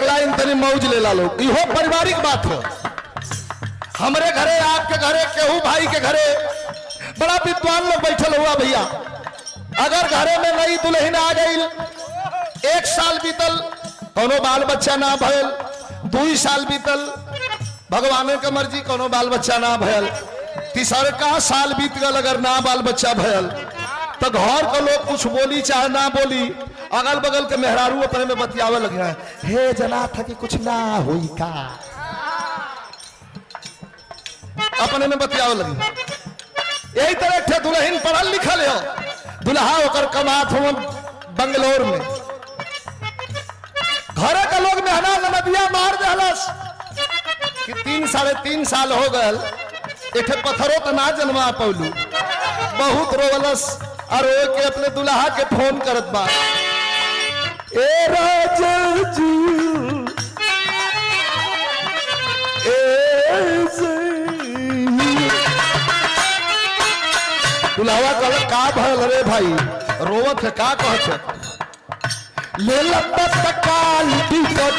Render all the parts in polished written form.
एक लाइन तनी मौज ले ला लो, इहो पारिवारिक बात है। हमारे घरे, आपके घरे, केहू भाई के घरे बड़ा विद्वान लोग बैठल हुआ भैया। अगर घरे में नई दुल्हन आ गई, 1 साल बीतल, कोनो बाल बच्चा ना भयल, 2 साल बीतल, भगवान के मर्जी, कोनो बाल बच्चा ना भयल, 3रा साल बीत गल, अगर ना बाल बच्चा भयल, तो घर के लोग कुछ बोली चाहे ना बोली, अगल बगल के मेहरारू अपने में बतियावे लगे, हे जना था कि कुछ ना हुई का, अपने में बतियावे लगी। यही तरह थे दुल्हन पढ़ल लिखल हो, दुल्हा होकर कमात हो बंगलोर में, घरे का लोग मेहना नदिया मार दहलस कि 3 साढ़े 3 साल हो गए, एक पत्थरों तो ना जन्मा पौलू, बहुत रोवलस और रो के अपने दुल्हा के फोन करत बा, ए राजा जी, दुल्हा कह का भल रे भाई, रोवत है का कहत, ले लंबा तकाल टिकट,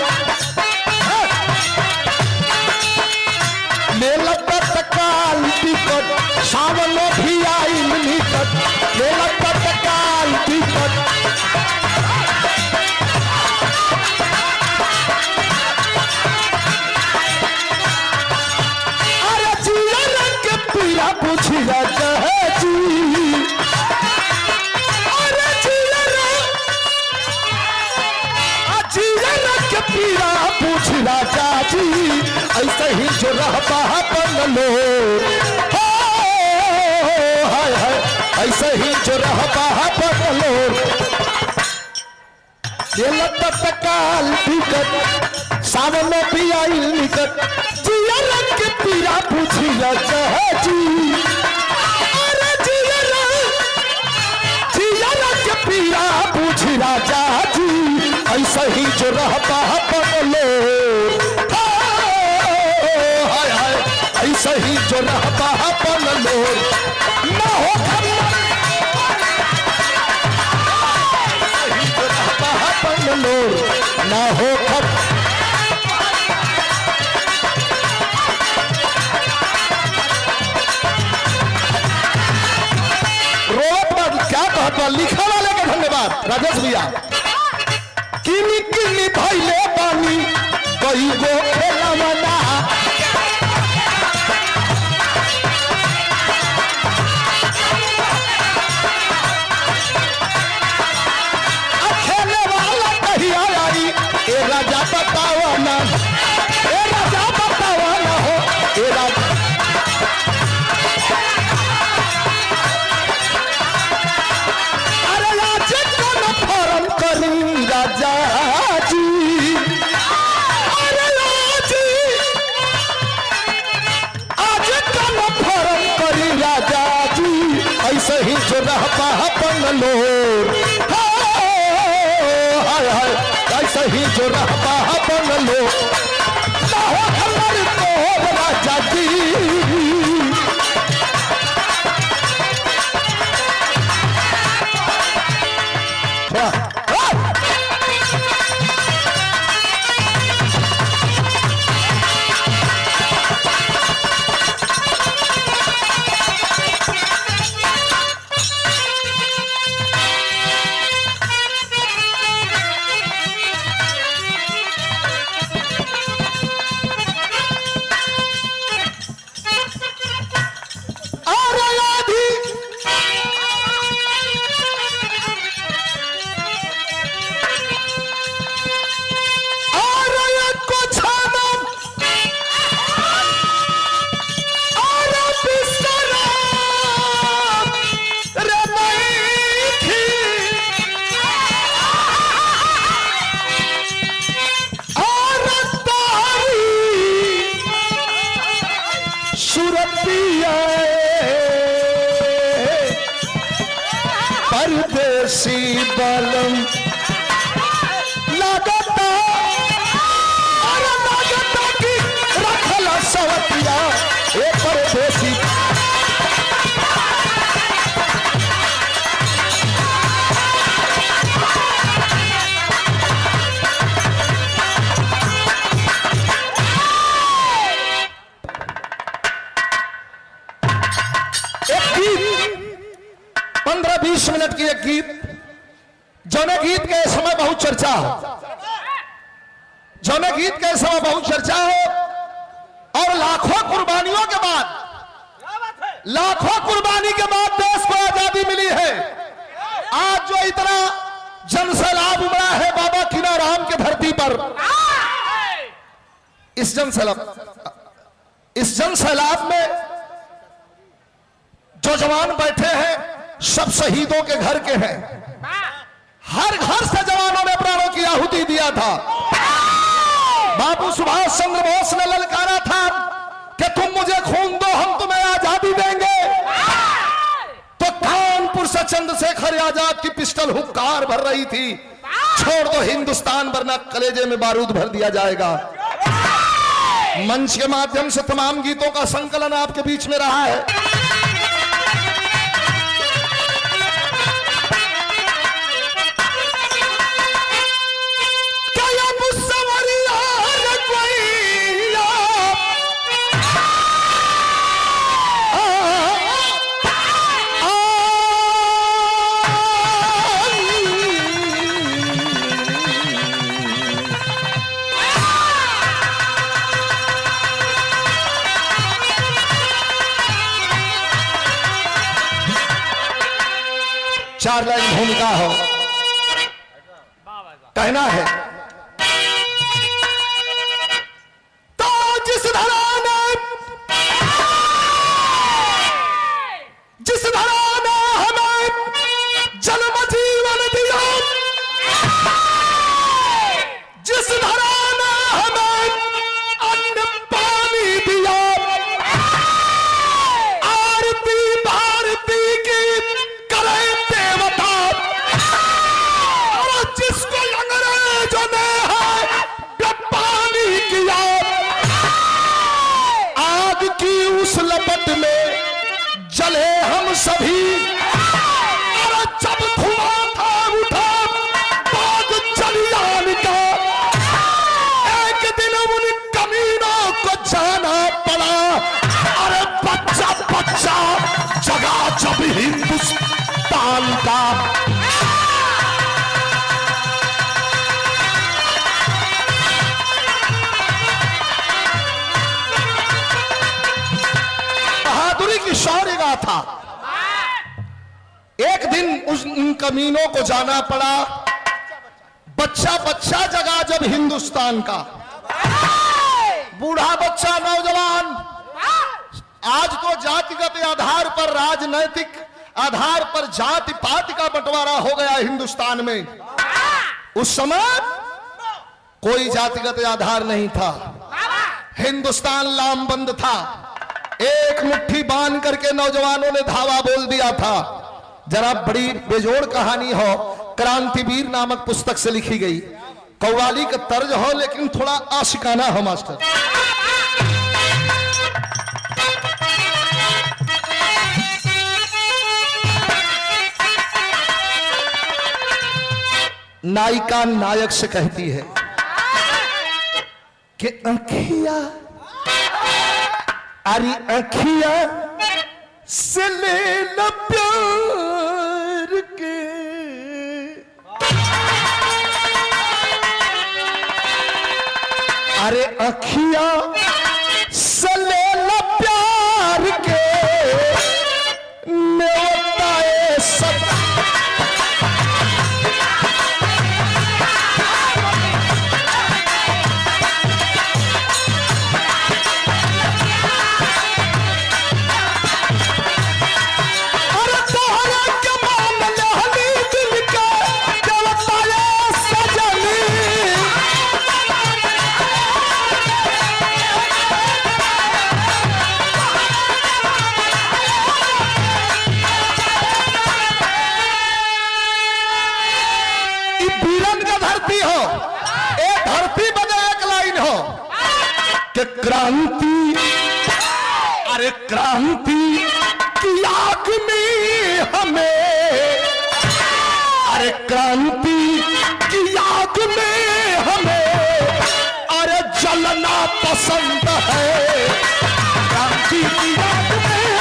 ले लंबा तकाल टिकट, सावन भी आई निकट, ले लंबा तकाल टिकट, अरे जिया रंग के पीरा पूछिया कहे जी, अरे जिया रंग के पीरा पूछ राजा जी, ऐसे ही जो रहता है बंगलो, हाय हाय, ऐसे ही जो रहता है बंगलो, ये लगता तकाल टिकट, सावन भी आई निकट, जिया रंग के पीरा पूछिया चाहे जी, अरे जिया रंग के पीरा पूछ राजा जी, ऐसा ही जो रहता है बंगलो, हाय हाय, ऐसा ही जो रहता है बंगलो, ना हो बंगलो, ना हो रोवत क्या कहता, लिखा वाले के धन्यवाद राजेश भैया। किनी किनी भइले बानी कई गो खेलवना, खेले वाला कहिया आई, ए राजा बतावा ना, ए राजा बतावा ना हो, ए राजा, अरे आज कौन फॉर्म करी राजा जी, अरे आज कौन फॉर्म करी राजा जी, ऐसे ही जो रहता है बंगलो, हाय हाय, ऐसे ही जो रहता है बंगलो, ना हो हमारे तो राजा जी, परदेसी बलम लागता, अरे लागता कि रखला सवतिया, ए परदेसी कि एक गीत जौने गीत के समय बहुत चर्चा हो, जौने गीत के समय बहुत चर्चा हो, और लाखों कुर्बानियों के बाद, लाखों कुर्बानी के बाद देश को आजादी मिली है। आज जो इतना जनसैलाब उमड़ा है बाबा कीनाराम की धरती पर, इस जनसैलाब में जो जवान बैठे हैं सब शहीदों के घर के हैं। हर घर से जवानों ने प्राणों की आहुति दिया था। बाबू सुभाष चंद्र बोस ने ललकारा था कि तुम मुझे खून दो, हम तुम्हें आजादी देंगे। तो कानपुर से चंद्रशेखर आजाद की पिस्टल हुक्कार भर रही थी, छोड़ दो हिंदुस्तान वरना कलेजे में बारूद भर दिया जाएगा। मंच के माध्यम से तमाम गीतों का संकलन आपके बीच में रहा है। चार लाइन भूमिका हो, कहना है तो जिस धरा ने हमें जन्म जीवन दिया, जिस धरा ने हमें अन्न पानी दिया, आरती भारती की करे देवता, और जिसको अंग्रेजों ने पानी किया, आग की उस लपट में जले हम सभी। और जब धुआं था उठा बाग जलियान का, एक दिन उन कमीनों को जाना पड़ा। अरे बच्चा बच्चा जगा जब हिंदुस्तान का। बहादुरी की शौर्य गाथा। एक दिन उन कमीनों को जाना पड़ा, बच्चा बच्चा जगा जब हिंदुस्तान का। बूढ़ा बच्चा नौजवान, आज तो जातिगत आधार पर, राजनैतिक आधार पर जाति पाति का बंटवारा हो गया हिंदुस्तान में। उस समय कोई जातिगत आधार नहीं था, हिंदुस्तान लामबंद था। एक मुट्ठी बांध करके नौजवानों ने धावा बोल दिया था। जरा बड़ी बेजोड़ कहानी हो, क्रांतिवीर नामक पुस्तक से लिखी गई, कव्वाली का तर्ज हो लेकिन थोड़ा आशिकाना हो मास्टर। नायिका नायक से कहती है कि अखिया, अरे अखिया से ले लो प्यार के, अरे अखिया से ले लो प्यार के, न्योताए सब क्रांति, अरे क्रांति की आग में हमें, अरे क्रांति की आग में हमें, अरे जलना पसंद है। क्रांति की आग में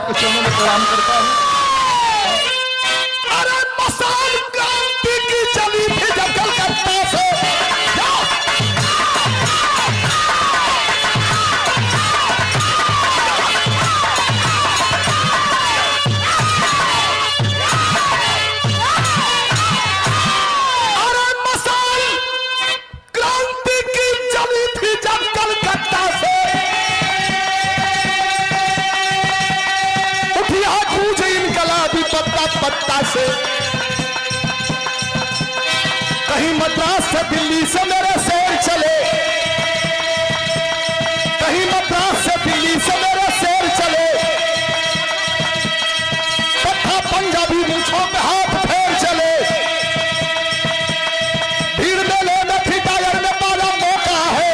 आपके चरणों में प्रणाम करता हूं। अरे मसाल क्रांति की चली थी जब कलकत्ता से, अरे मसाल क्रांति की चली थी जब कलकत्ता से, उठिया गूंज इनकलाबी पत्ता पत्ता से, कहीं मद्रास से दिल्ली से मेरे शेर चले, कहीं मद्रास से दिल्ली से मेरे शेर चले, तथा पंजाबी मूंछों पे हाथ फेर चले, भीड़ में लेने थी टायर में पाला मौका है,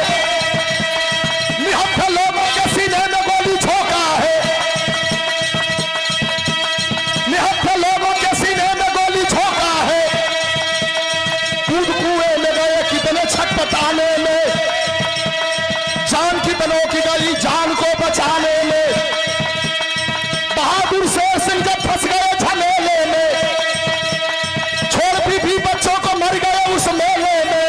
निहत्थे लोगों के सीने में गोली झोंका है, निहत्थे लोगों के सीने में गोली झोंका है, कूद कुएं में गए कितने छटपटाने में, जान कितनों की गई जान को बचाने में, बहादुर शेर सिंह जब फंस गए झमेले में, छोड़ भी बच्चों को मर गए उस मेले में,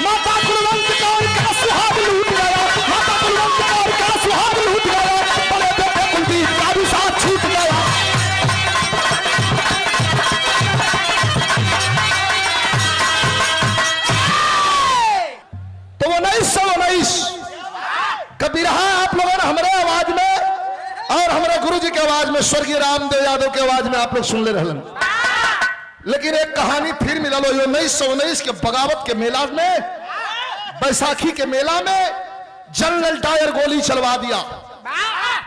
माता कुलवंत कौर का सुहाग लूट गया, माता कुलवंत कौर का सुहाग लूट गया, बड़े बेटे कुलदीप का भी साथ छूट गया। तो 1919 कबीरहा आप लोगों ने हमारे आवाज में और हमारे गुरुजी के आवाज में, स्वर्गीय रामदेव यादव के आवाज में आप लोग सुन ले रहलन। लेकिन एक कहानी फिर मिला लो 1919 के बगावत के मेला में, बैसाखी के मेला में जनरल डायर गोली चलवा दिया।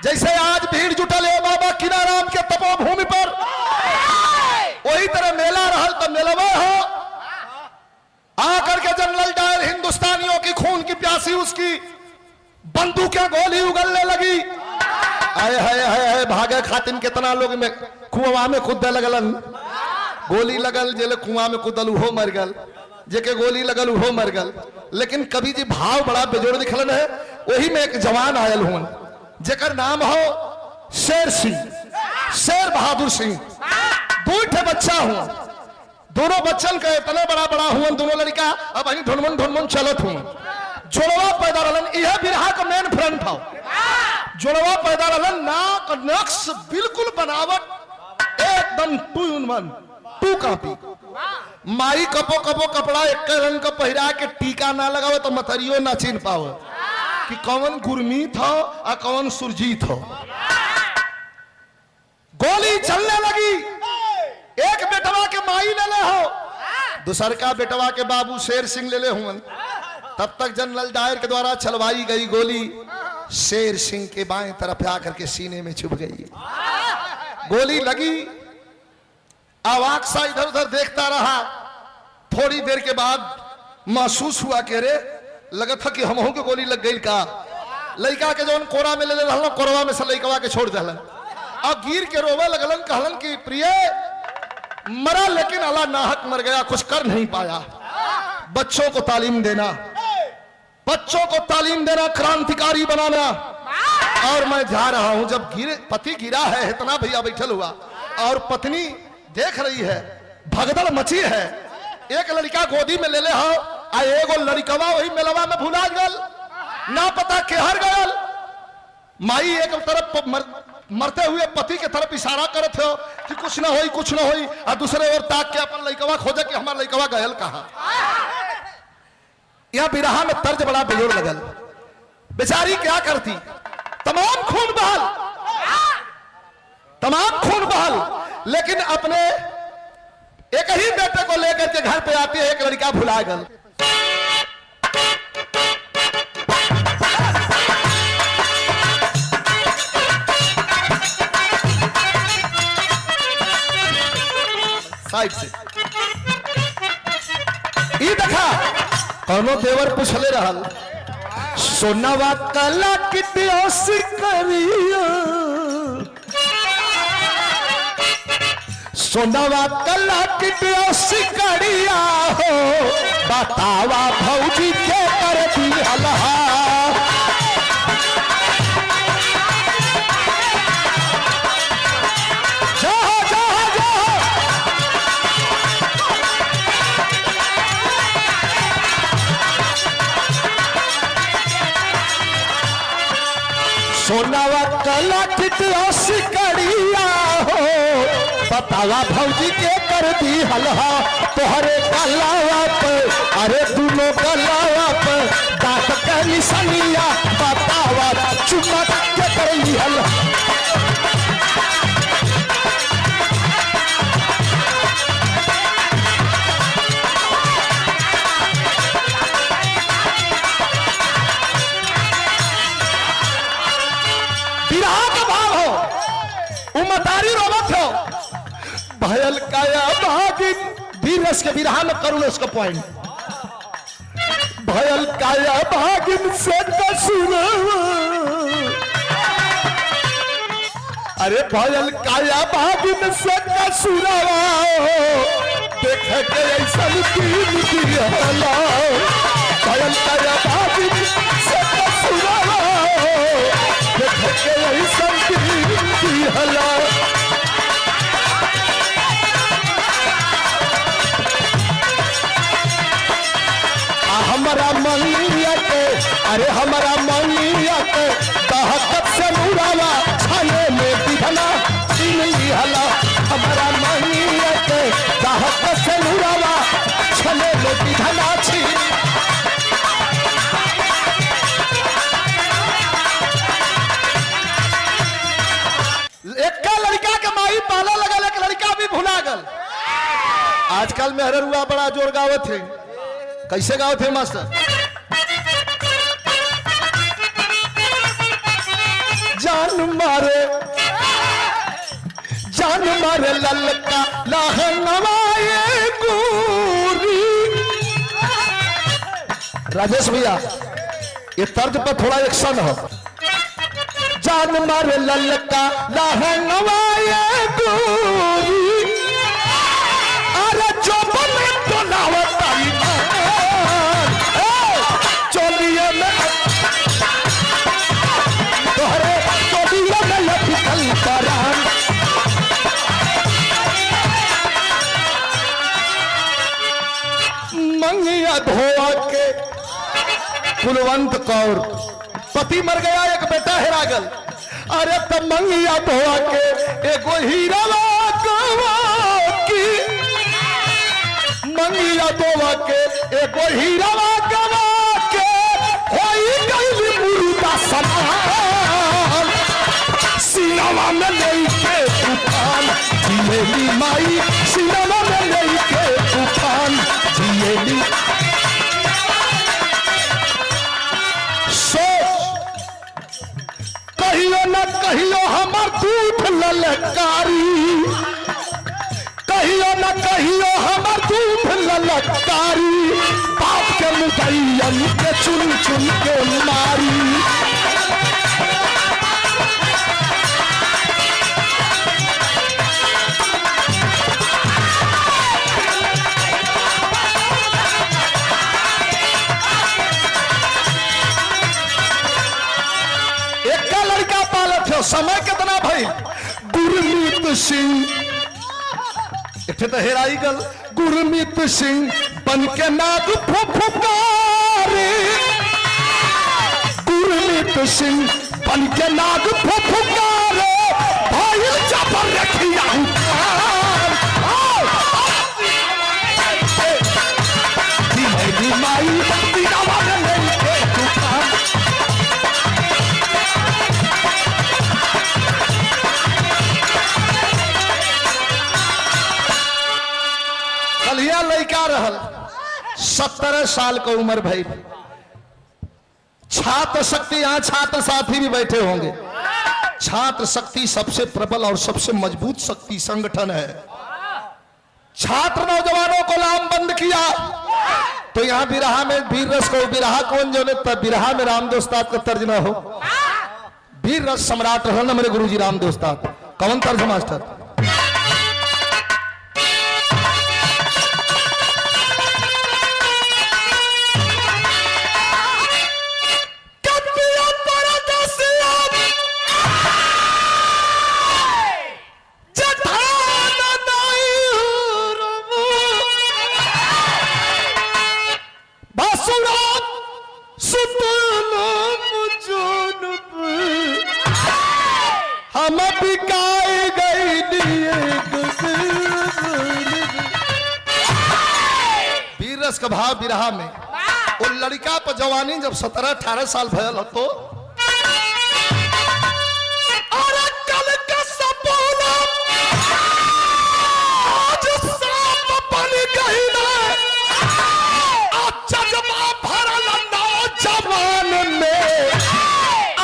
जैसे आज भीड़ जुटल है बाबा किनाराम के तपोभूमि पर, वही तरह मेला रहल तो मेलवा हो आकर के जनरल डायर हिंदुस्तानियों की खून की प्यासी उसकी बंदूकें गोली उगलने लगी। आए हाय हाय हाय भागे खातिन कितना लोग में कुआं में कूदे लगलन, गोली लगल जेले कुआं में कूदल उहो मर गल, जेके गोली लगल उहो मर गल। लेकिन कवि जी भाव बड़ा बेजोड़ दिखलन है। वही में एक जवान आयल हुन जेकर नाम हो शेर सिंह, शेर बहादुर सिंह। दो ठे बच्चा हुआ, दोनों बच्चन का इतना बड़ा बड़ा हुआ, दोनों लड़का अब वही ढुनमुन ढुनमुन चलत हुआ। जोड़वा पैदा रहलन, यह बिरहा का मेन फ्रंट था। जोड़वा पैदा रहलन, नाक नक्श बिल्कुल बनावट एकदम 2 in 1 2 कॉपी। माई कपो कपो कपड़ा एक रंग का पहिरा के टीका ना लगावे तो मथरियो ना चिन्ह पावे कि कौन गुरमीत हो और कौन सुरजीत हो। गोली चलने लगी, एक बेटवा के माई ले ले हो, दूसर का बेटवा के बाबू शेर सिंह ले ले हुन। तब तक जनरल डायर के द्वारा चलवाई गई गोली शेर सिंह के बाएं तरफ आकर के सीने में चुभ गई। गोली लगी, आवाज सा इधर उधर देखता रहा। थोड़ी देर के बाद महसूस हुआ कि रे लगा था कि हमहू के गोली लग गई का। लड़का के जौन कोरा में ले ले रहलन, कोरवा में से लड़कवा के छोड़ दहलन और गिर के रोवे लगलन। कहलन कि प्रिय मरा लेकिन अल्लाह नाहक मर गया, कुछ कर नहीं पाया। बच्चों को तालीम देना, बच्चों को तालीम देना, क्रांतिकारी बनाना। और मैं जा रहा हूं। जब पति गिरा है, इतना भैया बैठल हुआ और पत्नी देख रही है, भगदड़ मची है। एक लड़का गोदी में ले ले हो, आ एगो लड़कवा वही मेलवा में भुला गल, ना पता केहर गल। माई एक तरफ मरते हुए पति के तरफ इशारा करते हो कि कुछ ना होई कुछ ना होई, और दूसरे ओर ताक के अपन लड़कवा खोजे कि हमारा लड़कवा गयल कहा। यह बिरहा में तर्ज बड़ा बेजोड़ लगल। बेचारी क्या करती, तमाम खून बहल, तमाम खून बहल, लेकिन अपने एक ही बेटे को लेकर के घर पे आती है। एक लड़का भुला गल। साइड से ई देखा कौनो देवर पूछले रहल, सोनावा कला कितियो सिकरिया, सोनावा कला कितियो सिकरिया हो, बतावा भौजी के कर दी हलहा। सोनावा कला कित सिकड़िया हो बतावा भौजी के कर दी हलहा तोहरे गलावा पे अरे दोनों गलावा पे दांत के निशानिया बतावा चुम्मा के कर दी हलहा उमतारी रोबत हो भयल काया भागिन धीरज के विरहा में करूँ उसका पॉइंट भयल काया भागिन से कसुरा अरे भयल काया भागिन से कसुरा देख के ऐसा दिन दियाला भयल काया भागिन से कसुरा देख के ऐसा दिन दियाला हमारा मंगिया के अरे हमारा मंगिया के दहकत से मुरावा छाने में दिखना छीन लिहला हमारा मंगिया के दहकत से मुरावा छाने में दिखना छीन एक लड़का के माई पाला लगा एक लड़का भी भुला गल आजकल में हररुआ बड़ा जोर गावत है कैसे गाओ थे मास्टर जान मारे ललका लहनवाए गोरी राजेश भैया ये तर्ज पर थोड़ा एक्शन हो जान मारे ललका लहनवाए गोरी अरे जो बने तो लावताई मंगिया धोआ के कुलवंत कौर पति मर गया एक बेटा हेरा गल अरे तब मंगिया धोआ के एगो हीरावा गवा की मंगिया धोआ के एगो हीरावा गवा के होई गई मुर्दा समान सीनावा में लेके तूफान जिलेली माई सीनावा में लेके तूफान जिलेली कहियो न कहियो हमर दूध ललकारी कहियो न कहियो हमर दूध ललकारी बाप के मुदैयन के चुन चुन के मारी समय कितना भाई गुरमीत सिंह इथे तो हेराई गल गुरमीत सिंह बन के नाग फुफुकारे गुरमीत सिंह बन के नाग फुफुकारे भाई जबर रखिया माई लड़का रहल 17 साल का उम्र भाई छात्र शक्ति यहाँ छात्र साथी भी बैठे होंगे छात्र शक्ति सबसे प्रबल और सबसे मजबूत शक्ति संगठन है छात्र नौजवानों को लामबंद किया तो यहाँ बिरहा में वीर रस को बिरहा कौन जो बिरहा में रामदेव उस्ताद का तर्जमा हो वीर रस सम्राट रहना मेरे गुरुजी रामदेव उस्ताद कौन तर्ज मास्टर रस का भाव बिरहा में वो लड़का पर जवानी जब 17-18 साल भयल हो तो कल का सपना आज सांप बन गई ना, जज्बा भरल नौजवान में,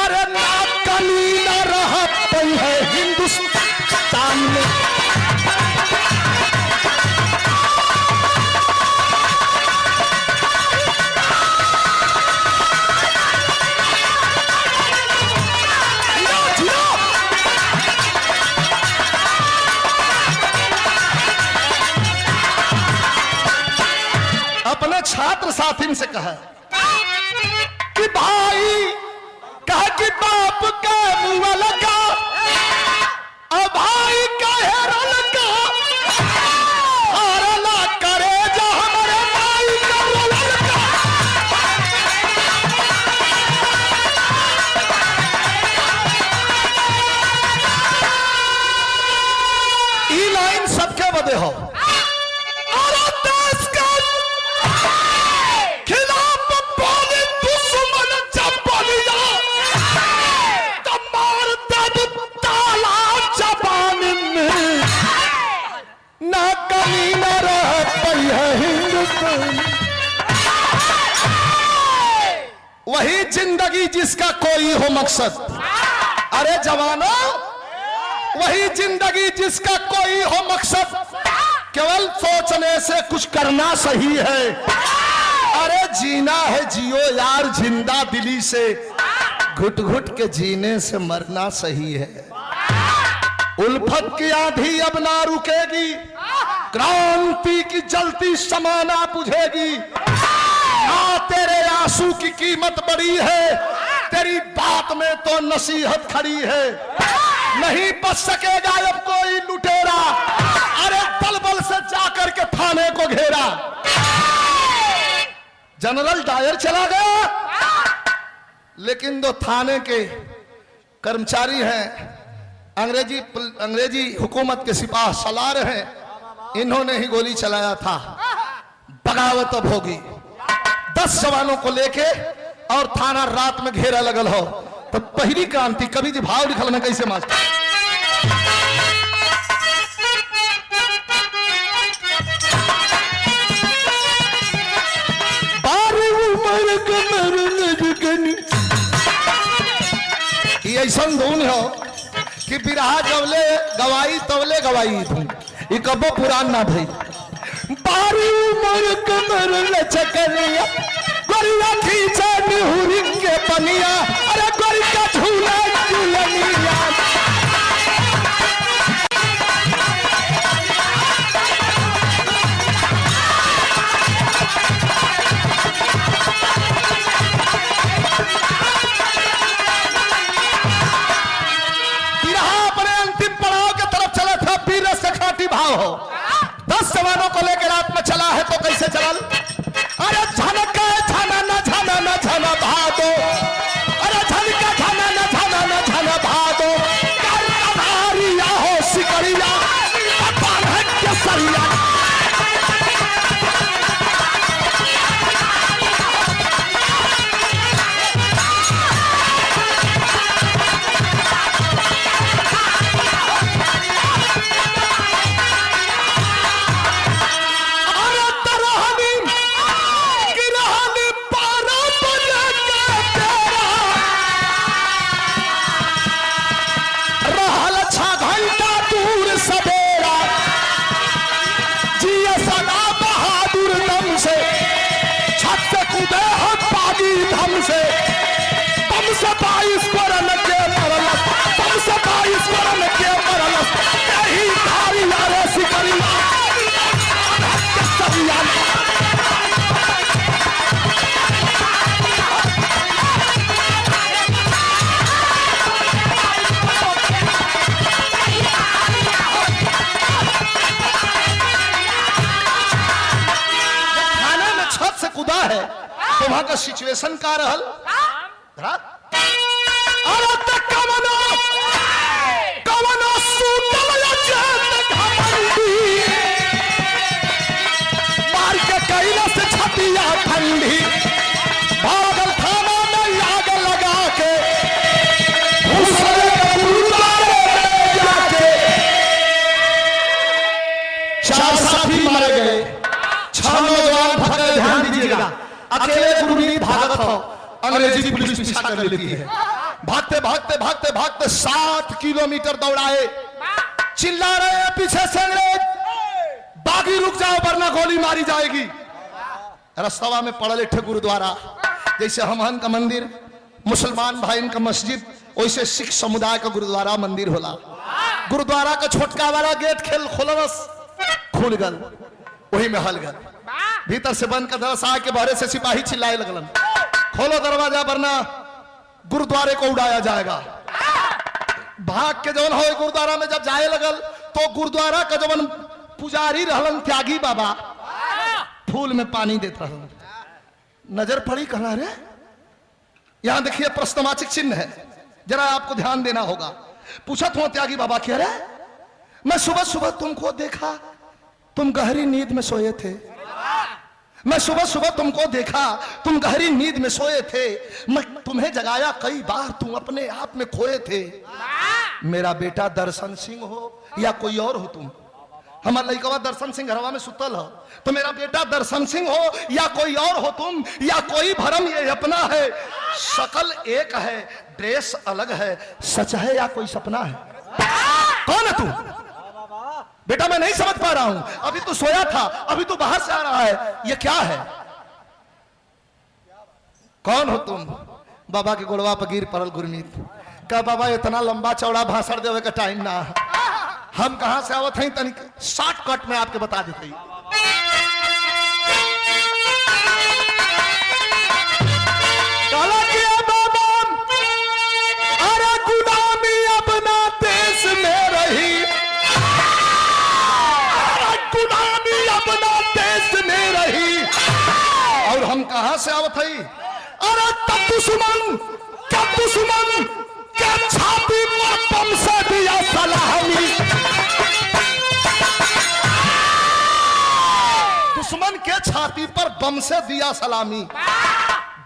अरे ना कली ना रह पई है हिंदुस्तान में। अपने छात्र साथी से कहा कि भाई कहा कि बाप का मुआ लगा और भाई का हेरा लगा हरला करे जो हमारे भाई का मुआ लगा। ई लाइन सबके बदे हो और देश का खिलाफ बोले दुश्मन जब बोलिया तो मार दे ताला जबान में, ना कमी न रह पई है हिंदुस्तान। वही जिंदगी जिसका कोई हो मकसद, अरे जवानों वही जिंदगी जिसका कोई हो मकसद, केवल सोचने से कुछ करना सही है। अरे जीना है जियो यार जिंदा दिली से, घुट घुट के जीने से मरना सही है। उल्फत की आंधी अब ना रुकेगी, क्रांति की जलती समाना बुझेगी। हाँ तेरे आंसू की कीमत बड़ी है, तेरी बात में तो नसीहत खड़ी है। नहीं बच सकेगा अब कोई लुटेरा, अरे बल बल से जाकर के थाने को घेरा। जनरल डायर चला गया, लेकिन जो थाने के कर्मचारी हैं, अंग्रेजी हुकूमत के सिपाह सलार हैं, इन्होंने ही गोली चलाया था। बगावत अब होगी। 10 जवानों को लेके और थाना रात में घेरा लगल हो तो पहली क्रांति कवि जी भाव लिखल में कैसे मास्टर ऐसा धुन हो कि बिरहा जवले गवाई तवले गवाई धुन ये कबो पुरान ना भई। बारी उमर कमर लचकनिया गोरिया खींचा निहुरी के पनिया, अरे गोरी का झूला झूलनिया। भाव हो 10 जवानों को लेकर रात में चला है तो कैसे चला? अरे झनका झना न झना न झना भादो, अरे झनका झना न झना न झना भादो, करिया हो सिकरिया बांध के सरिया। तो वहां का सिचुएशन का रहल मार के कैला से छतिया ठंडी भागल थाना में आग लगा के गुरुद्वारे में जाके 4 साथी मारे गए, 6 नौजवान भागे। ध्यान दीजिएगा, अकेले गुरमीत भागत हो, अंग्रेजी पुलिस पीछा कर लेती है। भागते भागते भागते भागते 7 किलोमीटर दौड़ाए, चिल्ला रहे हैं पीछे से अंग्रेज, बागी रुक जाओ वरना गोली मारी जाएगी। रस्तवा में पड़ल थे गुरुद्वारा, जैसे हमहन का मंदिर, मुसलमान भाई का मस्जिद, वैसे सिख समुदाय का गुरुद्वारा मंदिर होला। गुरुद्वारा का छोटका वाला गेट खोलस, खुल गल, वही में हल गल। भीतर से बंद कर दरसा के बाहर से सिपाही चिल्लाए लगलन, खोलो दरवाजा वरना गुरुद्वारे को उड़ाया जाएगा। भाग के जवन हो गुरुद्वारा में जब जाए लगल तो गुरुद्वारा का जवन पुजारी रहलन त्यागी बाबा, फूल में पानी देता रहलन। नजर पड़ी, कहना रे यहां देखिए प्रश्नवाचक चिन्ह है, जरा आपको ध्यान देना होगा। पूछा तुम त्यागी बाबा कह रहे, मैं सुबह सुबह तुमको देखा, तुम गहरी नींद में सोए थे। मैं सुबह सुबह तुमको देखा, तुम गहरी नींद में सोए थे। मैं तुम्हें जगाया कई बार, तुम अपने आप में खोए थे। मेरा बेटा दर्शन सिंह हो या कोई और हो तुम, हमारा लड़का दर्शन सिंह घरवा में सुतल हो, तो मेरा बेटा दर्शन सिंह हो या कोई और हो तुम, या कोई भरम ये अपना है। शकल एक है, ड्रेस अलग है, सच है या कोई सपना है? कौन है तू? बेटा मैं नहीं समझ पा रहा हूं, अभी तो सोया था, अभी तो बाहर से आ रहा है, ये क्या है? कौन हो तुम? बाबा के गोड़वा पर गिर पड़ल गुरमीत, कहा बाबा इतना लंबा चौड़ा भाषण देवे का टाइम ना, हम कहां से आवत हैं, तनिक शॉर्टकट में आपके बता देते। बाबा अरे गुलामी अपना देश में रही, गुलामी अपना देश में रही, और हम कहां से आवत हैं? अरे तब दुश्मन क्या छाती पर बम से दिया सलामी, दुश्मन के छाती पर बम से दिया सलामी,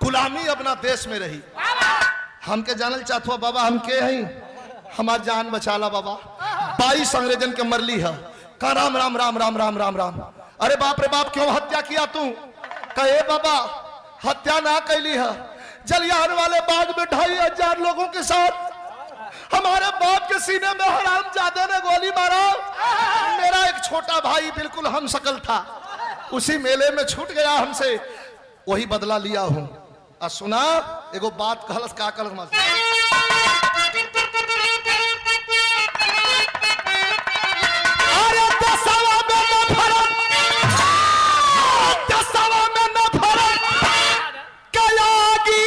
गुलामी अपना देश में रही। हमके जानल चाहत हुआ बाबा, हम के हैं, हमार जान बचाला बाबा। 22 अंग्रेजन के मरली है, का राम राम राम राम राम राम राम। अरे बाप रे बाप, क्यों हत्या किया तू? कहे बाबा हत्या ना कैली है, जलियान वाले बाग में 2500 लोगों के साथ हमारे बाप के सीने में हरामजादे ने गोली मारा। मेरा एक छोटा भाई बिल्कुल हम शकल था, उसी मेले में छूट गया हमसे, वही बदला लिया हूं। और सुना एगो बात कहलस, का कहलस मत, अरे दसवा में न फरक, दसवा में न फरक कयागी,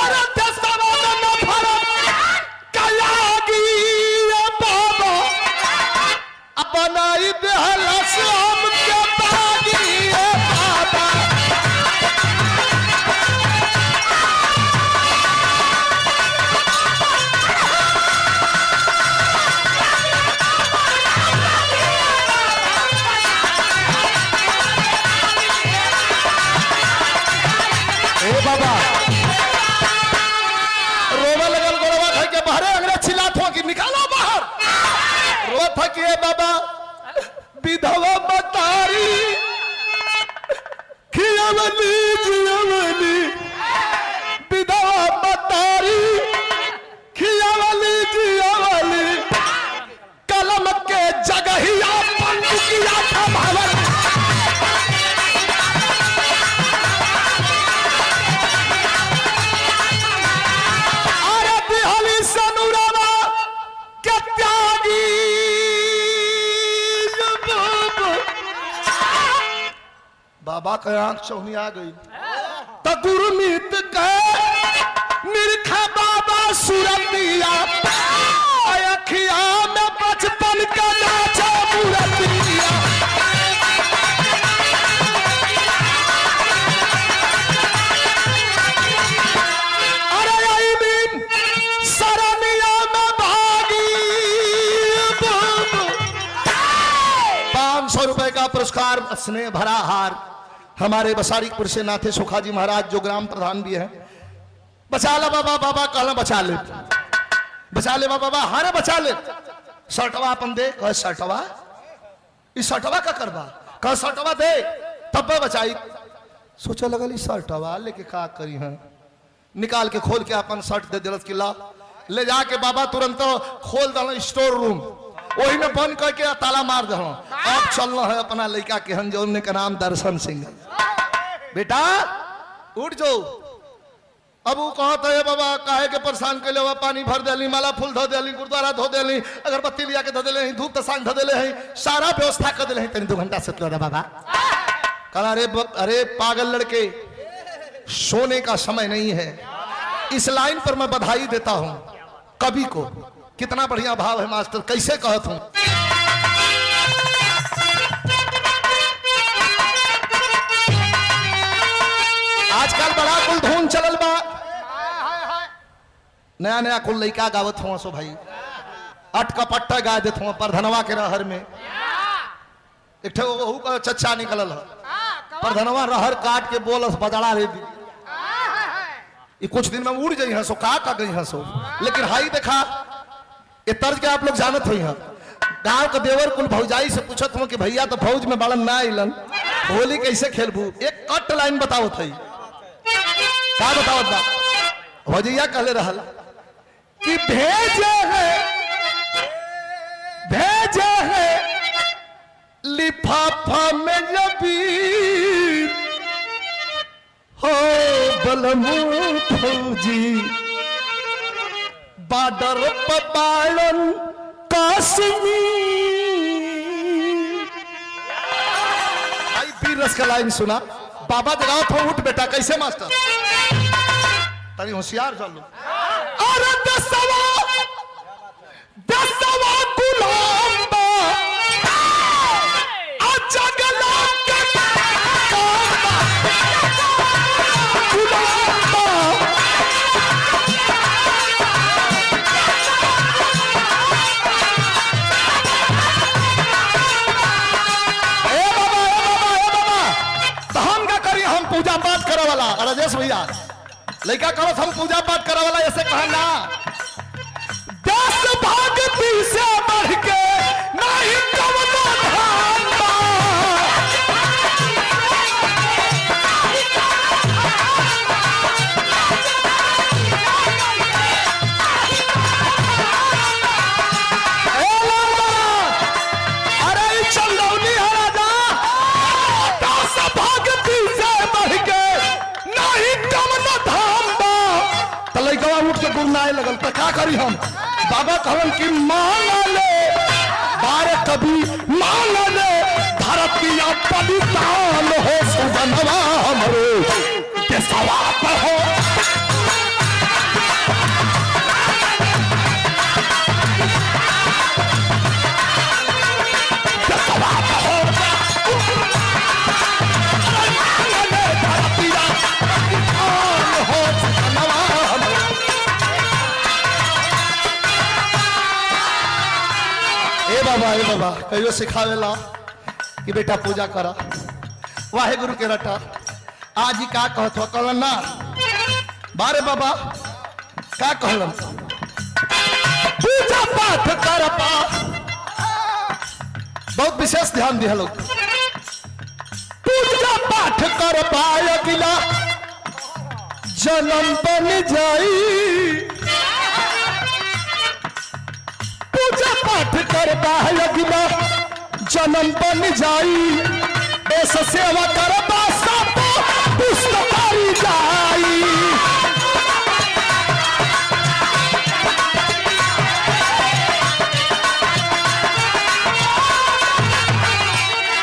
अरे दसवा में न फरक कयागी बाबा, अपनाई बेहलस हम के बागी बाबा। बाबा रोवा लगल, गोरवा खाई के बाहर अंग्रेज चिल्लात हो कि निकालो बाहर। रो था कि बाबा विधवा बतारी खियावली जियावली, विधवा बतारी खियावली जियावली, कलम के जगहिया बंदूकिया था भावल। बाबा का आंख चौनी आ गई, तो गुरमीत के निरखा बाबा सूरतिया, अखिया में बचपन का नाचा मूरतिया। अरे आई दिन सरनिया में भागी का पुरस्कार स्नेह भरा हार हमारे बसारीपुर से नाथे सुखा जी महाराज जो ग्राम प्रधान भी है। बचा ले बाबा, बाबा कहना बचा ले बाबा, हारे बचा ले। शर्टवा अपन दे, कह शर्टवा, इस शर्टवा का करवा, कह शर्टवा दे तब बचाई। सोचा लगल शर्टवा लेके का करी है, निकाल के खोल के अपन शर्ट दे दिलस किला, ले जाके बाबा तुरंत खोल दल स्टोर रूम, वही में बंद करके ताला मार दे। अब चलना है अपना लड़का के हन जो का नाम दर्शन सिंह। बेटा उठ जाओ। अब वो कहता है बाबा काहे के परेशान कैले हुआ, पानी भर देली, माला फूल धो देली, गुरुद्वारा धो देली, अगरबत्ती लिया के धो देले, धूप तसांग धो देले हैं, सारा व्यवस्था कर देले हैं। तेरे 2 घंटा सुतलो रे बाबा। कहा अरे पागल लड़के, सोने का समय नहीं है। इस लाइन पर मैं बधाई देता हूं कवि को, कितना बढ़िया भाव है मास्टर, कैसे कहत हूं। आजकल बड़ा कुल धून चलल बा, नया नया कुल लइका गावत हुआ सो भाई, अटका पट्टा गा देत हुआ परधनवा के रहर में। एक ठो चच्चा निकलल है, परधनवा रहर काट के बोलस बदड़ा रे दी, ये कुछ दिन में उड़ गई हंसो, का गई हंसो। लेकिन हाई देखा ये तर्ज के आप लोग जानत हुई हैं। गांव के देवर कुल भौजाई से पूछत हूँ कि भैया तो फौज में बड़न ना आइलन, होली कैसे खेलबू, एक कट लाइन बताओ थी, क्या बताओ बा। भौजैया कहले रहल कि भेजे है लिफाफा में लबीर हो बलमू फौजी, बाडर पबालन कश्मीर। भाई पीर रस का लाइन सुना, बाबा जगाओ तो उठ बेटा, कैसे मास्टर तरी होशियार चल लो। और दसवा गुलाम बा अजगला के पूजा पाठ करे वाला राजेश भैया लड़का करो हम पूजा पाठ करे वाला ऐसे कहा ना, 10 भक्ति से बढ़ के नहीं कवनो धाम बा। अरे चंदौली है राजा, 10 भक्ति से बढ़ के नहीं कवनो धाम बा। तो लड़का उठ के गुरनाए लगल, तो क्या करी हम। बाबा कहन कि मान ले बारे कभी मान ले, भारतीय बलिदान हो सुगनवा हमरे देशवा पर हो। देशवा पर हो भारतीय बलिदान हो सुगनवा हमरे। ए बाबा कहियो सिखावेला कि बेटा पूजा करा, वाहे गुरु के रटा। आज ही का कहत हो, कहलन ना बारे बाबा का कहलन, पूजा पाठ कर पा। बहुत विशेष ध्यान दिया लोग, पूजा पाठ कर पाए अगिला जन्म बन जाई, पूजा पाठ कर अगिला जन्म बन जाई, ऐसा सेवा कर पुष्टकारी जाई।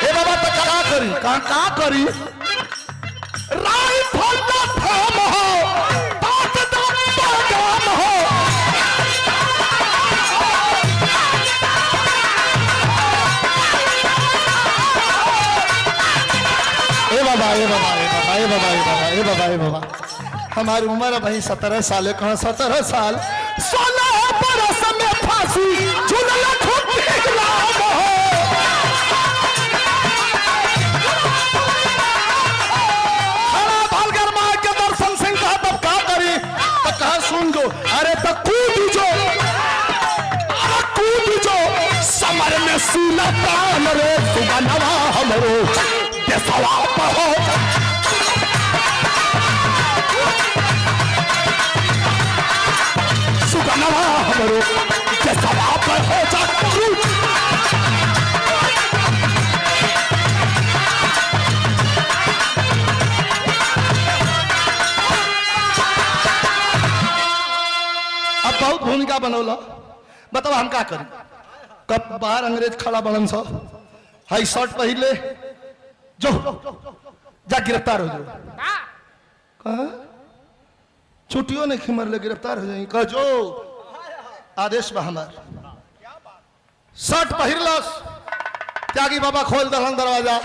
ए बाबा तो क्या करी, का करी, राई फलना थाम हो, बात दाम हो। ए बाबा हमारी उम्र भाई 17 साल है, कहाँ 17 साल, 16 बरस में फांसी झूलना खुद हो। सीना तान रे सुगनवा हमरो देशवा पर हो सुगनवा हमरो देशवा पर हो जा बहुत भूमिका बनौला बताओ हम का करें कब बाहर अंग्रेज खड़ा बनन सा हाई शर्ट पहले जो जा गिरफ्तार हो जाओ कहा छुट्टियों ने खिमर ले गिरफ्तार हो जाए कह जो आदेश बा हमार शर्ट पहिरलस त्यागी बाबा खोल दहन दरवाजा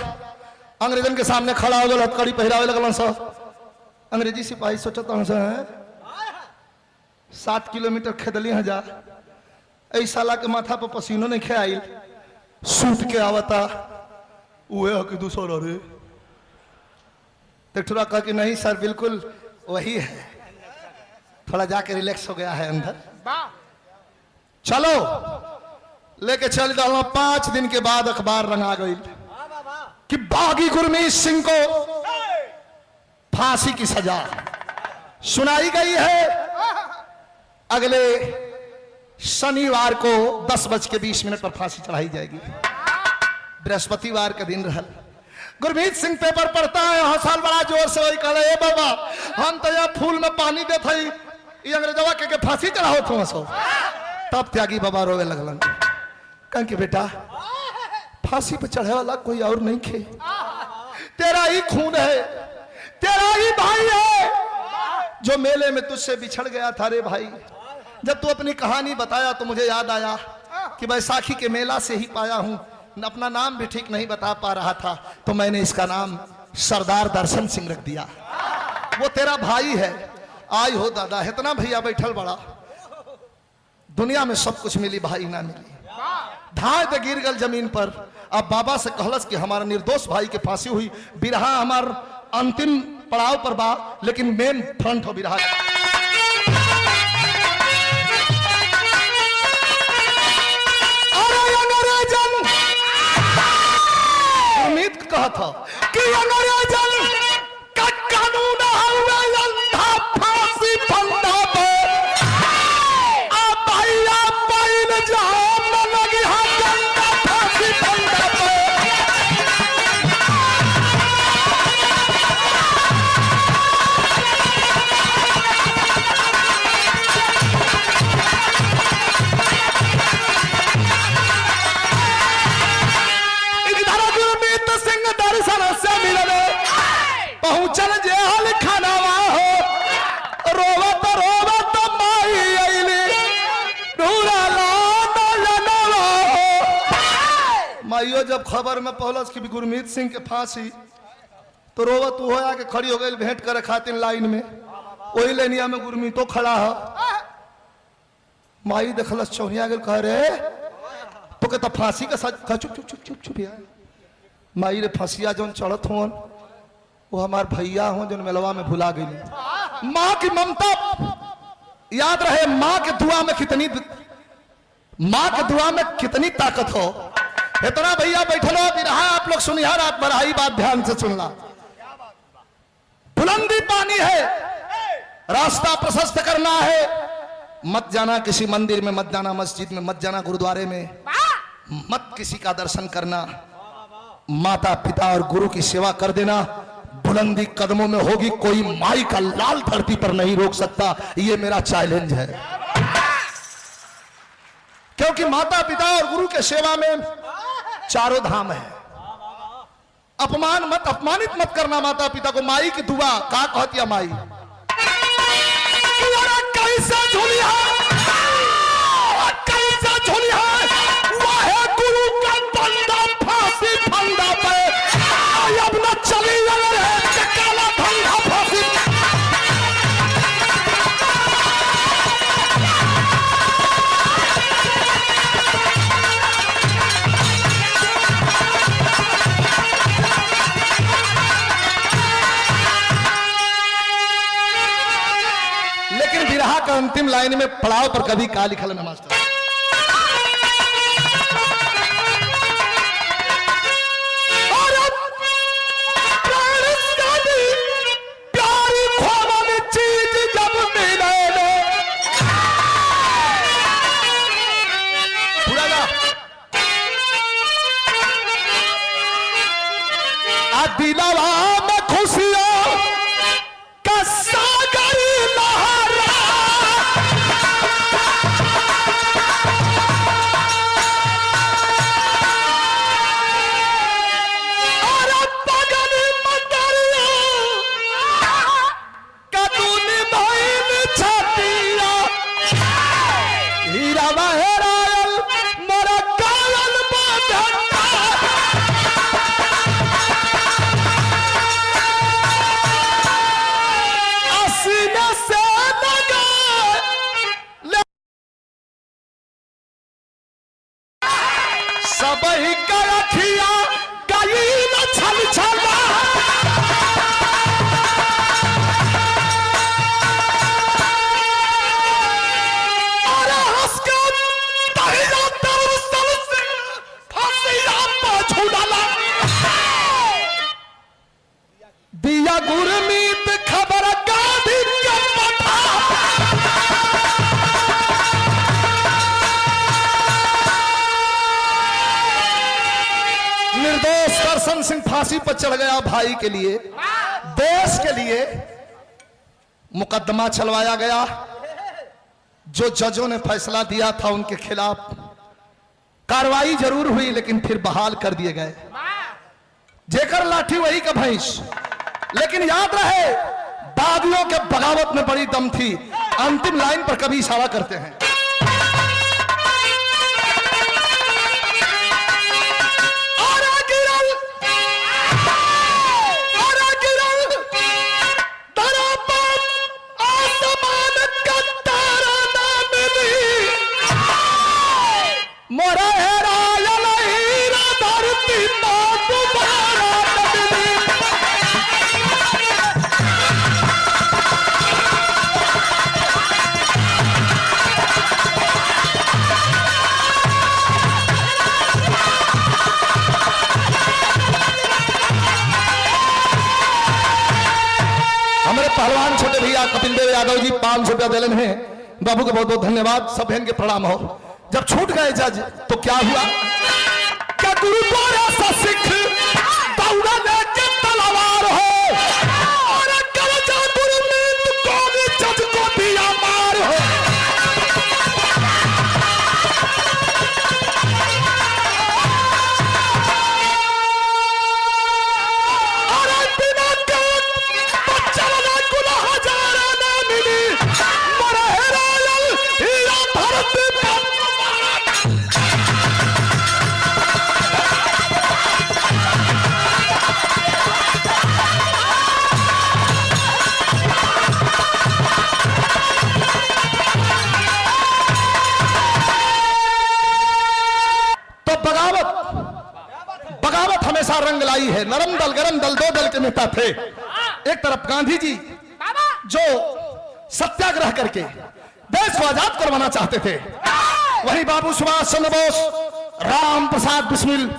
अंग्रेजन के सामने खड़ा हो गया हथकड़ी पहिरावे लगलन सा अंग्रेजी सिपाही सोचत है 7 किलोमीटर खेदली जा ऐ साला के माथा पर पसीनो नहीं खे आइल सूत के आवता उहे हो कि दूसरा रे थोड़ा कह कि नहीं सर बिल्कुल वही है थोड़ा जाके रिलैक्स हो गया है अंदर चलो लेके चल डालो 5 दिन के बाद अखबार रंगा गई कि बागी गुरमीत सिंह को फांसी की सजा सुनाई गई है अगले शनिवार को 10:20 पर फांसी चढ़ाई जाएगी बृहस्पतिवार का दिन रहल गुरमीत सिंह पेपर पढ़ता है हर साल बड़ा जोर से वही कहले ए बाबा हम तो यहाँ फूल में पानी देते ही ये अंग्रेजवा के फांसी चढ़ाओ तुम सो तब त्यागी बाबा रोवे लगलन कह कि बेटा फांसी पे चढ़े वाला कोई और नहीं खे तेरा ही खून है तेरा ही भाई है जो मेले में तुझसे बिछड़ गया था रे भाई जब तू अपनी कहानी बताया तो मुझे याद आया कि बैसाखी के मेला से ही पाया हूं अपना नाम भी ठीक नहीं बता पा रहा था तो मैंने इसका नाम सरदार दर्शन सिंह रख दिया वो तेरा भाई है आई हो दादा इतना भैया बैठल बड़ा दुनिया में सब कुछ मिली भाई ना मिली धाय तो गिर गल जमीन पर अब बाबा से कहलस कि हमारा निर्दोष भाई के फांसी हुई बिरहा हमार अंतिम पड़ाव पर बा लेकिन मेन फ्रंट हो बिरहा उम्मीद कहा था कि अंग्रेजन का कानून अंधा फांसी फंदा पे भैया पैन जहां न लगी अंधा फांसी फंदा पे पहुंचल जेल खानावा हो रोवत रोवत माई आईली ढूरा लानवा हो माइयो जब खबर में पहुंचल कि गुरमीत सिंह के फांसी तो रोवत हो आके खड़ी हो गई भेंट करे खातिर लाइन में वही लेनिया में गुरमीतो खड़ा है माई देखलस चौनिया गेल कह रे तो के तो फांसी का सच चुप चुप चुप चुप यार माई रे फांसिया जोन चढ़त होन वो हमार भैया हो जो मेलवा में भुला गई माँ की ममता याद रहे माँ के दुआ में कितनी ताकत हो इतना भैया बैठल हो बिरहा आप लोग सुनिए रात बड़ाई बात ध्यान से सुनना बुलंदी पानी है रास्ता प्रशस्त करना है मत जाना किसी मंदिर में मत जाना मस्जिद में मत जाना गुरुद्वारे में मत किसी का दर्शन करना माता पिता और गुरु की सेवा कर देना बुलंदी कदमों में होगी कोई माई का लाल धरती पर नहीं रोक सकता ये मेरा चैलेंज है क्योंकि माता पिता और गुरु के सेवा में चारों धाम है अपमानित मत करना माता पिता को माई की दुआ का कहती है माई कैसा झूलिया वाहे गुरु का बंदा फांसी फंदा पे अब न चली काला धंधा फांसी लेकिन बिरहा का अंतिम लाइन में पड़ाव पर कभी का लिखल है मास्टर दिलवा में खुशियों का सागर लहरा, और पगल मदरिया का दूनी भइल छतिया, हीरा बहेरायल मोरा कायल बाधता, सीने से लगा सबही का अखिया गई न छल छला, अरे हंस के तहिया तेरे सल से फांसिया पा छुड़ाला, दिया गुरमीत खबर गाधी के पता, निर्दोष दर्शन सिंह फांसी पर चढ़ गया भाई के लिए, देश के लिए मुकदमा चलवाया गया। जो जजों ने फैसला दिया था उनके खिलाफ कार्रवाई जरूर हुई लेकिन फिर बहाल कर दिए गए। जेकर लाठी वही का भैंस, लेकिन याद रहे दादियों के बगावत में बड़ी दम थी। अंतिम लाइन पर कभी इशारा करते हैं, मोरा हेरायल हीरा धरती तो दोबारा न मिली। हमारे पहलवान छोटे भैया कपिल देव यादव जी 500 रुपया दिलन है, बाबू को बहुत बहुत धन्यवाद, सब बहन के प्रणाम हो। जब छूट गए जज तो क्या हुआ, क्या गुरु द्वारा सा सिख दौड़ा लेके तलवार हो, और कवचा गुरमीत कौन जज को दिया मार हो। अरे बिना के बच्चा वाला गुना हजारा ना मिली, मरा हेरायल हीरा धरती पर। बगावत हमेशा रंग लाई है। नरम दल गरम दल दो दल के नेता थे। एक तरफ गांधी जी जो सत्याग्रह करके देश को आजाद करवाना चाहते थे, वहीं बाबू सुभाष चंद्र बोस, राम प्रसाद बिस्मिल,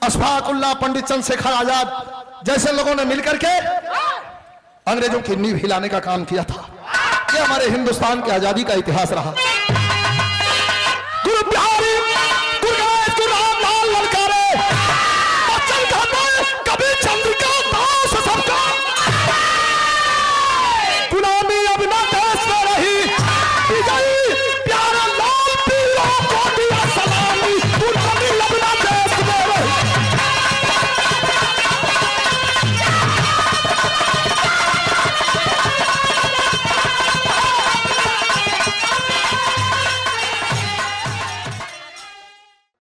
अशफाक उल्लाह, पंडित चंद्रशेखर आजाद जैसे लोगों ने मिलकर के अंग्रेजों की नींव हिलाने का काम किया था। ये हमारे हिंदुस्तान की आजादी का इतिहास रहा। गुरु बिहारी